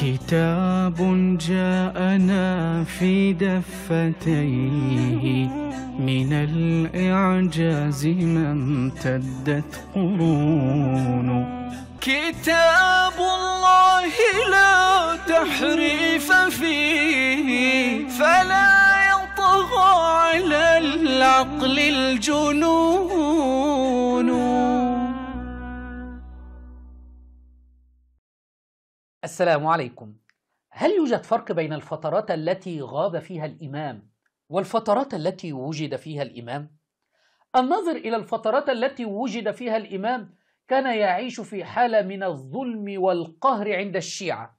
كتاب جاءنا في دفتيه من الإعجاز ما امتدت قرون. كتاب الله لا تحريف فيه فلا يطغى على العقل الجنون. السلام عليكم. هل يوجد فرق بين الفترات التي غاب فيها الإمام والفترات التي وجد فيها الإمام؟ النظر إلى الفترات التي وجد فيها الإمام كان يعيش في حالة من الظلم والقهر عند الشيعة،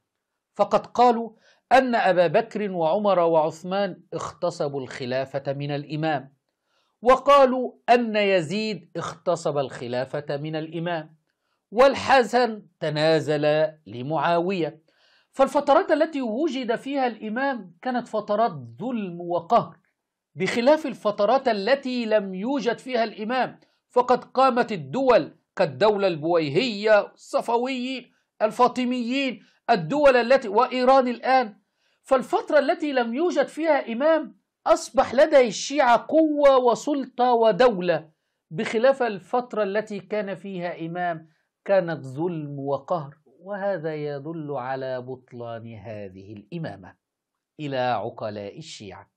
فقد قالوا أن أبا بكر وعمر وعثمان اغتصبوا الخلافة من الإمام، وقالوا أن يزيد اغتصب الخلافة من الإمام، والحسن تنازل لمعاوية. فالفترات التي وجد فيها الإمام كانت فترات ظلم وقهر، بخلاف الفترات التي لم يوجد فيها الإمام، فقد قامت الدول كالدولة البويهية، الصفويين، الفاطميين، الدول التي وإيران الآن. فالفترة التي لم يوجد فيها إمام أصبح لدى الشيعة قوة وسلطة ودولة، بخلاف الفترة التي كان فيها إمام كانت ظلم وقهر، وهذا يدل على بطلان هذه الإمامة. إلى عقلاء الشيعة.